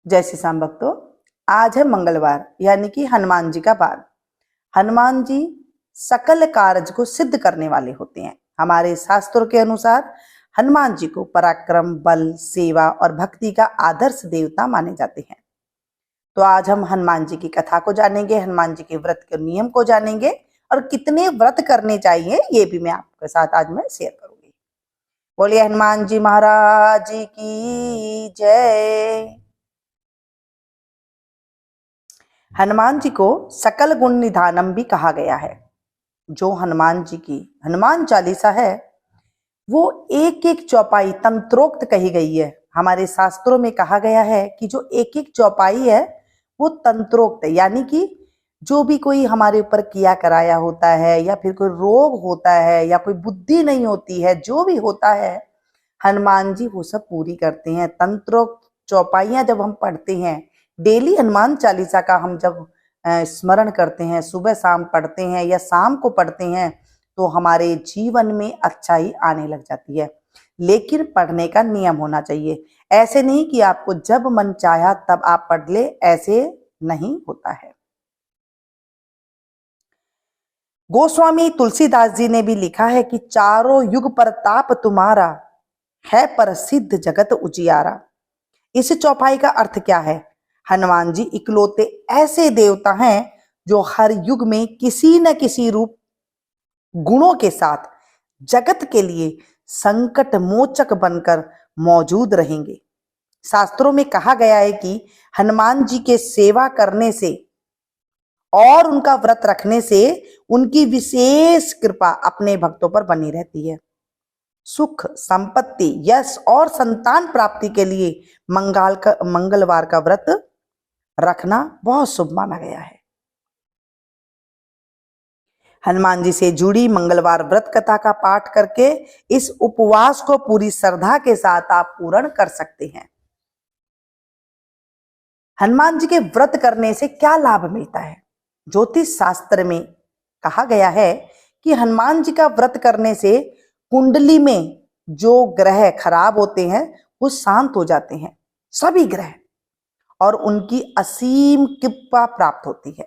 जय श्री श्याम भक्तों, आज है मंगलवार यानी कि हनुमान जी का वार। हनुमान जी सकल कार्य को सिद्ध करने वाले होते हैं। हमारे शास्त्रों के अनुसार हनुमान जी को पराक्रम, बल, सेवा और भक्ति का आदर्श देवता माने जाते हैं। तो आज हम हनुमान जी की कथा को जानेंगे, हनुमान जी के व्रत के नियम को जानेंगे और कितने व्रत करने चाहिए ये भी मैं आपके साथ आज मैं शेयर करूंगी। बोलिए हनुमान जी महाराज की जय। हनुमान जी को सकल गुण निधानम भी कहा गया है। जो हनुमान जी की हनुमान चालीसा है वो एक एक चौपाई तंत्रोक्त कही गई है। हमारे शास्त्रों में कहा गया है कि जो एक एक चौपाई है वो तंत्रोक्त है, यानी कि जो भी कोई हमारे ऊपर किया कराया होता है या फिर कोई रोग होता है या कोई बुद्धि नहीं होती है, जो भी होता है हनुमान जी वो सब पूरी करते हैं। तंत्रोक्त चौपाइयां जब हम पढ़ते हैं, डेली हनुमान चालीसा का हम जब स्मरण करते हैं, सुबह शाम पढ़ते हैं या शाम को पढ़ते हैं, तो हमारे जीवन में अच्छाई आने लग जाती है। लेकिन पढ़ने का नियम होना चाहिए। ऐसे नहीं कि आपको जब मन चाहा तब आप पढ़ ले, ऐसे नहीं होता है। गोस्वामी तुलसीदास जी ने भी लिखा है कि चारों युग प्रताप तुम्हारा है प्रसिद्ध जगत उजियारा। इस चौपाई का अर्थ क्या है? हनुमान जी इकलौते ऐसे देवता हैं जो हर युग में किसी न किसी रूप गुणों के साथ जगत के लिए संकट मोचक बनकर मौजूद रहेंगे। शास्त्रों में कहा गया है कि हनुमान जी के सेवा करने से और उनका व्रत रखने से उनकी विशेष कृपा अपने भक्तों पर बनी रहती है। सुख, संपत्ति, यश और संतान प्राप्ति के लिए मंगलवार का व्रत रखना बहुत शुभ माना गया है। हनुमान जी से जुड़ी मंगलवार व्रत कथा का पाठ करके इस उपवास को पूरी श्रद्धा के साथ आप पूर्ण कर सकते हैं। हनुमान जी के व्रत करने से क्या लाभ मिलता है? ज्योतिष शास्त्र में कहा गया है कि हनुमान जी का व्रत करने से कुंडली में जो ग्रह खराब होते हैं वो शांत हो जाते हैं, सभी ग्रह, और उनकी असीम कृपा प्राप्त होती है।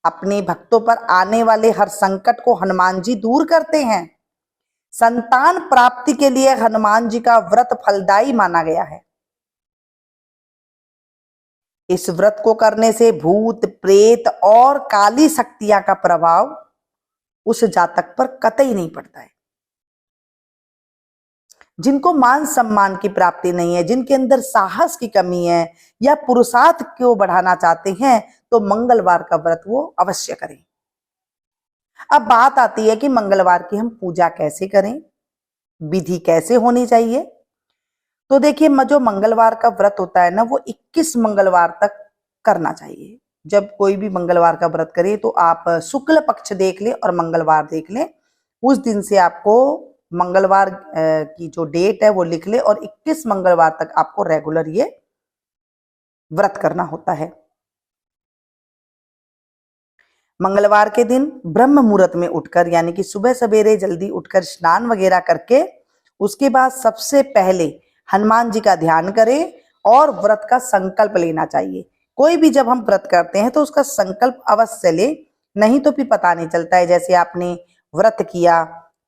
अपने भक्तों पर आने वाले हर संकट को हनुमान जी दूर करते हैं। संतान प्राप्ति के लिए हनुमान जी का व्रत फलदायी माना गया है। इस व्रत को करने से भूत, प्रेत और काली शक्तियां का प्रभाव उस जातक पर कतई नहीं पड़ता है। जिनको मान सम्मान की प्राप्ति नहीं है, जिनके अंदर साहस की कमी है या पुरुषार्थ को बढ़ाना चाहते हैं, तो मंगलवार का व्रत वो अवश्य करें। अब बात आती है कि मंगलवार की हम पूजा कैसे करें, विधि कैसे होनी चाहिए। तो देखिए, जो मंगलवार का व्रत होता है ना, वो 21 मंगलवार तक करना चाहिए। जब कोई भी मंगलवार का व्रत करे तो आप शुक्ल पक्ष देख लें और मंगलवार देख लें। उस दिन से आपको मंगलवार की जो डेट है वो लिख ले और 21 मंगलवार तक आपको रेगुलर ये व्रत करना होता है। मंगलवार के दिन ब्रह्म मुहूर्त में उठकर, यानी कि सुबह सवेरे जल्दी उठकर स्नान वगैरह करके उसके बाद सबसे पहले हनुमान जी का ध्यान करें और व्रत का संकल्प लेना चाहिए। कोई भी जब हम व्रत करते हैं तो उसका संकल्प अवश्य ले, नहीं तो फिर पता नहीं चलता है। जैसे आपने व्रत किया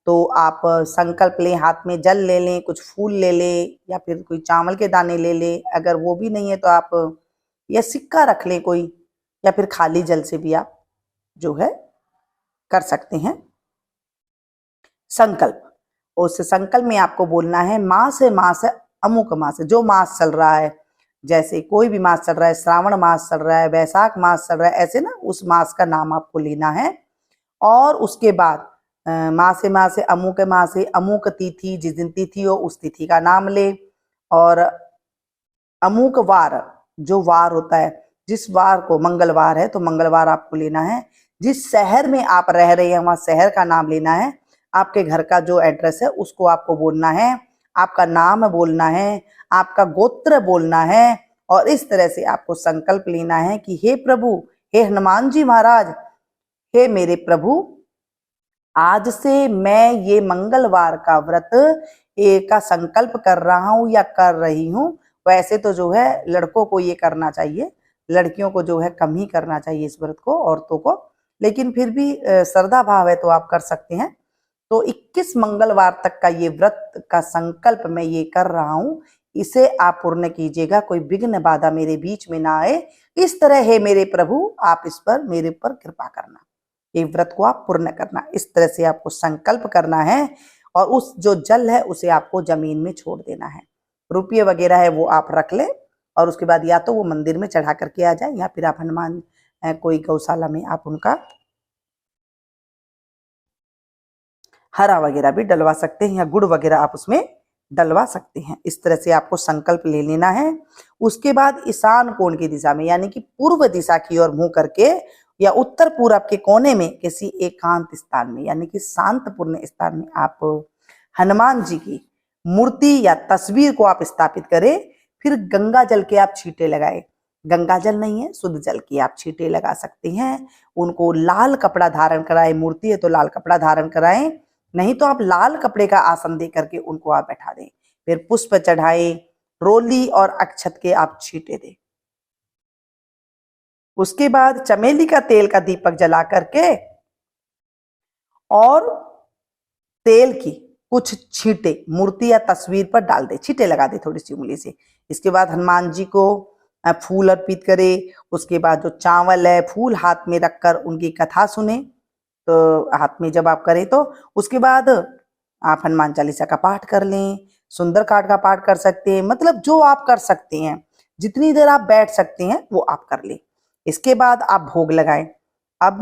तो आप संकल्प लें, हाथ में जल ले लें, कुछ फूल ले लें या फिर कोई चावल के दाने ले लें। अगर वो भी नहीं है तो आप या सिक्का रख लें कोई, या फिर खाली जल से भी आप जो है कर सकते हैं संकल्प। उस संकल्प में आपको बोलना है मास है, मास है, अमुक मास है। जो मास चल रहा है, जैसे कोई भी मास चल रहा है, श्रावण मास चल रहा है, वैशाख मास चल रहा है, ऐसे ना उस मास का नाम आपको लेना है। और उसके बाद मास है, अमुक तिथि, जिस दिन तिथि हो उस तिथि का नाम ले। और अमुक वार, जो वार होता है, जिस वार को मंगलवार है तो मंगलवार आपको लेना है। जिस शहर में आप रह रहे हैं वहां शहर का नाम लेना है। आपके घर का जो एड्रेस है उसको आपको बोलना है, आपका नाम बोलना है, आपका गोत्र बोलना है। और इस तरह से आपको संकल्प लेना है कि हे प्रभु, हे हनुमान जी महाराज, हे मेरे प्रभु, आज से मैं ये मंगलवार का व्रत का संकल्प कर रहा हूं या कर रही हूं, वैसे तो जो है लड़कों को ये करना चाहिए, लड़कियों को जो है कम ही करना चाहिए इस व्रत को, औरतों को, लेकिन फिर भी श्रद्धा भाव है तो आप कर सकते हैं। तो 21 मंगलवार तक का ये व्रत का संकल्प मैं ये कर रहा हूँ, इसे आप पूर्ण कीजिएगा, कोई विघ्न बाधा मेरे बीच में ना आए। इस तरह है मेरे प्रभु, आप इस पर मेरे पर कृपा करना, ये व्रत को आप पूर्ण करना, इस तरह से आपको संकल्प करना है। और उस जो जल है उसे आपको जमीन में छोड़ देना है, रुपये वगैरह है वो आप रख ले, और उसके बाद या तो वो मंदिर में चढ़ा करके आ जाए, या फिर आप हनुमान कोई गौशाला में आप उनका हरा वगैरह भी डलवा सकते हैं, या गुड़ वगैरह आप उसमें डलवा सकते हैं। इस तरह से आपको संकल्प ले लेना है। उसके बाद ईशान कोण की दिशा में, यानी कि पूर्व दिशा की ओर मुंह करके, या उत्तर पूर्व के कोने में किसी एकांत स्थान में, यानी कि शांतपूर्ण स्थान में आप हनुमान जी की मूर्ति या तस्वीर को आप स्थापित करें। फिर गंगा जल के आप छींटे लगाए, गंगा जल नहीं है, शुद्ध जल की आप छींटे लगा सकते हैं। उनको लाल कपड़ा धारण कराएं, मूर्ति है तो लाल कपड़ा धारण कराएं, नहीं तो आप लाल कपड़े का आसन दे करके उनको आप बैठा दें। फिर पुष्प चढ़ाएं, रोली और अक्षत के आप छींटे दें। उसके बाद चमेली का तेल का दीपक जला करके और तेल की कुछ छींटे मूर्ति या तस्वीर पर डाल दे, छींटे लगा दे थोड़ी सी उंगली से। इसके बाद हनुमान जी को फूल अर्पित करे। उसके बाद जो चावल है, फूल हाथ में रखकर उनकी कथा सुने, तो हाथ में जब आप करें तो उसके बाद आप हनुमान चालीसा का पाठ कर लें, सुंदरकांड का पाठ कर सकते हैं, मतलब जो आप कर सकते हैं, जितनी देर आप बैठ सकते हैं वो आप कर लें। इसके बाद आप भोग लगाएं। अब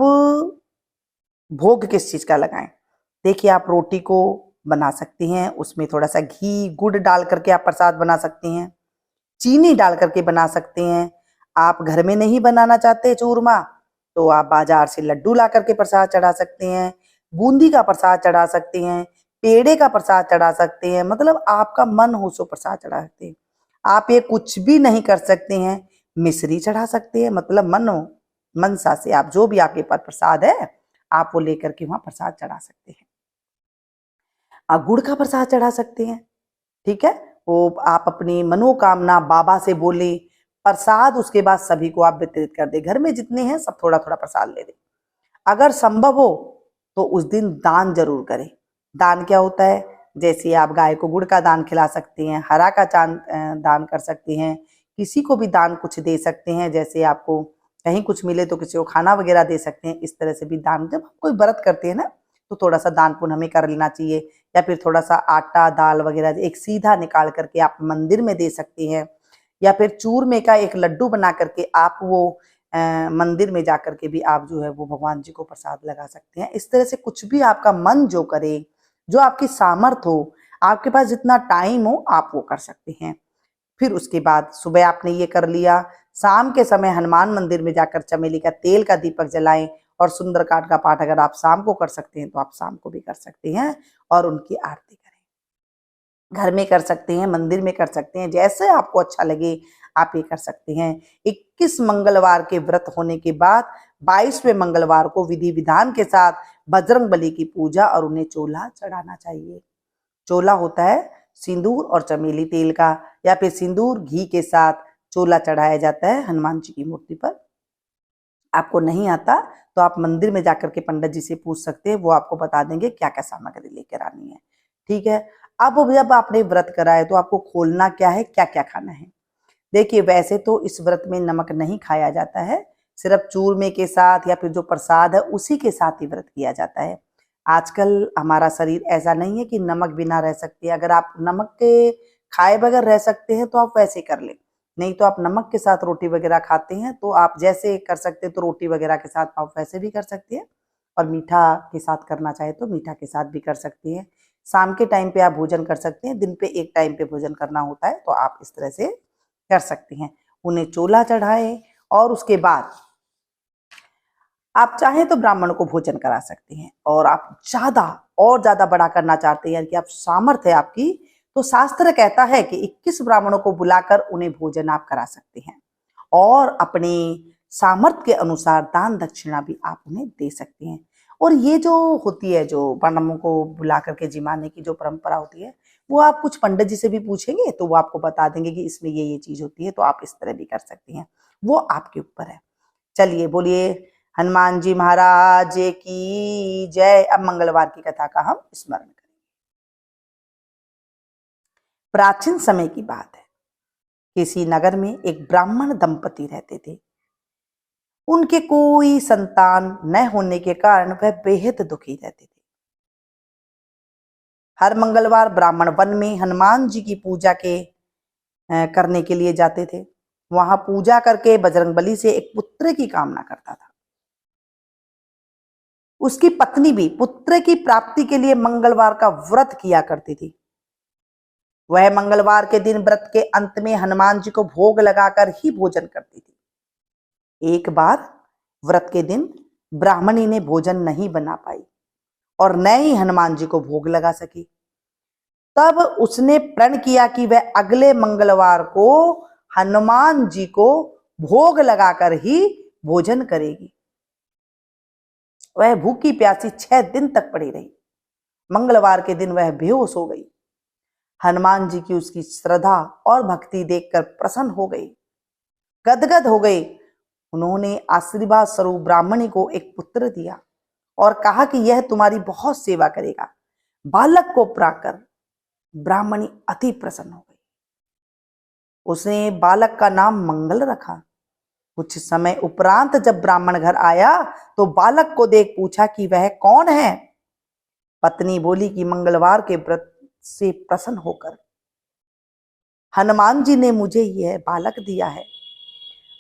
भोग किस चीज का लगाएं? देखिए, आप रोटी को बना सकते हैं, उसमें थोड़ा सा घी गुड़ डाल करके आप प्रसाद बना सकते हैं, चीनी डाल करके बना सकते हैं। आप घर में नहीं बनाना चाहते चूरमा, तो आप बाजार से लड्डू ला करके प्रसाद चढ़ा सकते हैं, बूंदी का प्रसाद चढ़ा सकते हैं, पेड़े का प्रसाद चढ़ा सकते हैं, मतलब आपका मन हो सो प्रसाद चढ़ा सकते हैं। आप ये कुछ भी नहीं कर सकते हैं, मिश्री चढ़ा सकते हैं, मतलब मनसा से आप जो भी आपके पास प्रसाद है आप वो लेकर के वहां प्रसाद चढ़ा सकते हैं। आप गुड़ का प्रसाद चढ़ा सकते हैं, ठीक है, वो आप अपनी मनोकामना बाबा से बोले, प्रसाद उसके बाद सभी को आप वितरित कर दे, घर में जितने हैं सब थोड़ा थोड़ा प्रसाद ले दे। अगर संभव हो तो उस दिन दान जरूर करें। दान क्या होता है? जैसे आप गाय को गुड़ का दान खिला सकते हैं, हरा का दान कर सकते हैं, किसी को भी दान कुछ दे सकते हैं, जैसे आपको कहीं कुछ मिले तो किसी को खाना वगैरह दे सकते हैं। इस तरह से भी दान, जब हम कोई व्रत करते हैं ना तो थोड़ा सा दान पुण्य हमें कर लेना चाहिए। या फिर थोड़ा सा आटा दाल वगैरह एक सीधा निकाल करके आप मंदिर में दे सकते हैं, या फिर चूरमे का एक लड्डू बना करके आप वो मंदिर में जाकर के भी आप जो है वो भगवान जी को प्रसाद लगा सकते हैं। इस तरह से कुछ भी आपका मन जो करे, जो आपकी सामर्थ्य हो, आपके पास जितना टाइम हो आप वो कर सकते हैं। फिर उसके बाद सुबह आपने ये कर लिया, शाम के समय हनुमान मंदिर में जाकर चमेली का तेल का दीपक जलाएं, और सुंदरकांड का पाठ अगर आप शाम को कर सकते हैं तो आप शाम को भी कर सकते हैं, और उनकी आरती करें। घर में कर सकते हैं, मंदिर में कर सकते हैं, जैसे आपको अच्छा लगे आप ये कर सकते हैं। 21 मंगलवार के व्रत होने के बाद 22वें मंगलवार को विधि विधान के साथ बजरंग बली की पूजा और उन्हें चोला चढ़ाना चाहिए। चोला होता है सिंदूर और चमेली तेल का, या फिर सिंदूर घी के साथ चोला चढ़ाया जाता है हनुमान जी की मूर्ति पर। आपको नहीं आता तो आप मंदिर में जाकर के पंडित जी से पूछ सकते हैं, वो आपको बता देंगे क्या क्या सामग्री लेकर आनी है, ठीक है। अब जब आपने व्रत करा है तो आपको खोलना क्या है, क्या क्या खाना है। देखिए, वैसे तो इस व्रत में नमक नहीं खाया जाता है, सिर्फ चूरमे के साथ या फिर जो प्रसाद है उसी के साथ ही व्रत किया जाता है। आजकल हमारा शरीर ऐसा नहीं है कि नमक बिना रह सकते। अगर आप नमक के खाए बगैर रह सकते हैं तो आप वैसे कर लें, नहीं तो आप नमक के साथ रोटी वगैरह खाते हैं तो आप जैसे कर सकते हैं तो रोटी वगैरह के साथ आप वैसे भी कर सकते हैं, और मीठा के साथ करना चाहे तो मीठा के साथ भी कर सकते हैं। शाम के टाइम पे आप भोजन कर सकते हैं, दिन पे एक टाइम पे भोजन करना होता है, तो आप इस तरह से कर सकते हैं। उन्हें चोला चढ़ाएं, और उसके बाद आप चाहें तो ब्राह्मण को भोजन करा सकते हैं, और आप ज्यादा बड़ा करना चाहते हैं कि आप सामर्थ्य है आपकी, तो शास्त्र कहता है कि 21 ब्राह्मणों को बुलाकर उन्हें भोजन आप करा सकते हैं, और अपने सामर्थ्य के अनुसार दान दक्षिणा भी आप उन्हें दे सकते हैं। और ये जो होती है, जो ब्राह्मणों को बुला करके जिमाने की जो परंपरा होती है, वो आप कुछ पंडित जी से भी पूछेंगे तो वो आपको बता देंगे कि इसमें ये चीज होती है, तो आप इस तरह भी कर सकती हैं, वो आपके ऊपर है। चलिए बोलिए हनुमान जी महाराज की जय। अब मंगलवार की कथा का हम स्मरण करें। प्राचीन समय की बात है, किसी नगर में एक ब्राह्मण दंपति रहते थे। उनके कोई संतान न होने के कारण वह बेहद दुखी रहते थे। हर मंगलवार ब्राह्मण वन में हनुमान जी की पूजा करने के लिए जाते थे। वहां पूजा करके बजरंगबली से एक पुत्र की कामना करता था। उसकी पत्नी भी पुत्र की प्राप्ति के लिए मंगलवार का व्रत किया करती थी। वह मंगलवार के दिन व्रत के अंत में हनुमान जी को भोग लगाकर ही भोजन करती थी। एक बार व्रत के दिन ब्राह्मणी ने भोजन नहीं बना पाई और न ही हनुमान जी को भोग लगा सकी। तब उसने प्रण किया कि वह अगले मंगलवार को हनुमान जी को भोग लगाकर ही भोजन करेगी। वह भूखी प्यासी 6 दिन तक पड़ी रही। मंगलवार के दिन वह बेहोश हो गई। हनुमान जी की उसकी श्रद्धा और भक्ति देखकर प्रसन्न हो गई, गदगद हो गई। उन्होंने आशीर्वाद स्वरूप ब्राह्मणी को एक पुत्र दिया और कहा कि यह तुम्हारी बहुत सेवा करेगा। बालक को पाकर ब्राह्मणी अति प्रसन्न हो गई। उसने बालक का नाम मंगल रखा। कुछ समय उपरांत जब ब्राह्मण घर आया तो बालक को देख पूछा कि वह कौन है। पत्नी बोली कि मंगलवार के व्रत से प्रसन्न होकर हनुमान जी ने मुझे यह बालक दिया है।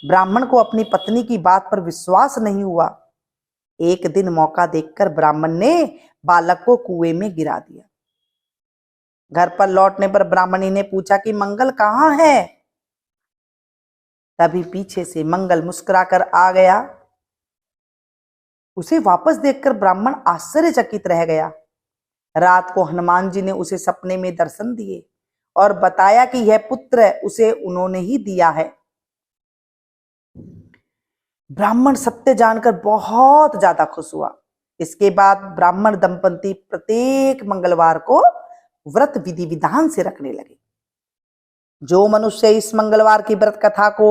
ब्राह्मण को अपनी पत्नी की बात पर विश्वास नहीं हुआ। एक दिन मौका देखकर ब्राह्मण ने बालक को कुएं में गिरा दिया। घर पर लौटने पर ब्राह्मणी ने पूछा कि मंगल कहाँ है। तभी पीछे से मंगल मुस्कुराकर आ गया। उसे वापस देखकर ब्राह्मण आश्चर्यचकित रह गया। रात को हनुमान जी ने उसे सपने में दर्शन दिए और बताया कि यह पुत्र उसे उन्होंने ही दिया है। ब्राह्मण सत्य जानकर बहुत ज्यादा खुश हुआ। इसके बाद ब्राह्मण दंपति प्रत्येक मंगलवार को व्रत विधि विधान से रखने लगे। जो मनुष्य इस मंगलवार की व्रत कथा को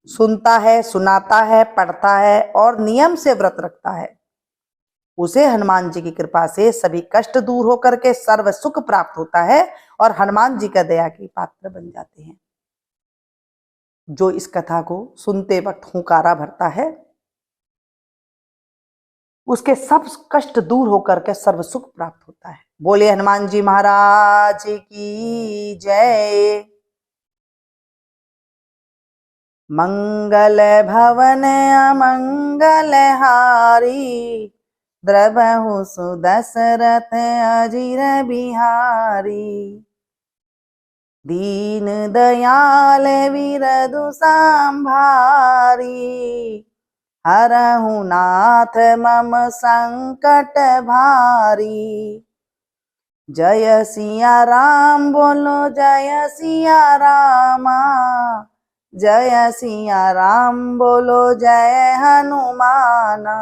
सुनता है, सुनाता है, पढ़ता है और नियम से व्रत रखता है, उसे हनुमान जी की कृपा से सभी कष्ट दूर होकर के सर्व सुख प्राप्त होता है और हनुमान जी का दया के पात्र बन जाते हैं। जो इस कथा को सुनते वक्त हुंकारा भरता है, उसके सब कष्ट दूर होकर के सर्व सुख प्राप्त होता है। बोले हनुमान जी महाराज की जय। मंगल भवन अमंगल हारी, द्रवहु सुदशरथ अजिर बिहारी। दीन दयाल विरधु संभारी, हरहु नाथ मम संकट भारी। जय सिया राम बोलो जय सिया रामा, जय सिया राम बोलो जय हनुमाना।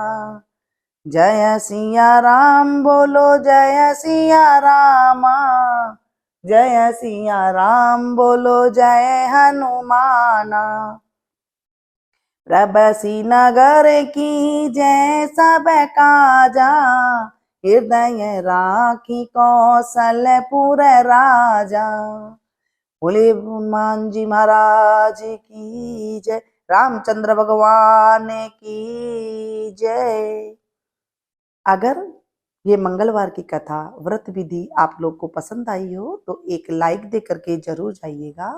जय सिया राम बोलो जय सिया रामा, जय सिया राम बोलो जय हनुमाना। प्रभसी नगर की जय सब काजा, हृदय राखी कौशलपुर राजा। बोले हनुमान जी महाराज की जय। रामचंद्र भगवान की जय। अगर ये मंगलवार की कथा व्रत विधि आप लोग को पसंद आई हो तो एक लाइक दे करके जरूर जाइएगा।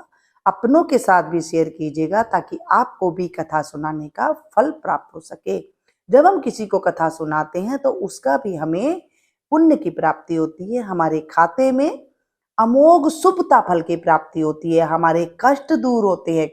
अपनों के साथ भी शेयर कीजिएगा ताकि आपको भी कथा सुनाने का फल प्राप्त हो सके। जब हम किसी को कथा सुनाते हैं तो उसका भी हमें पुण्य की प्राप्ति होती है, हमारे खाते में अमोघ शुभता फल की प्राप्ति होती है, हमारे कष्ट दूर होते हैं।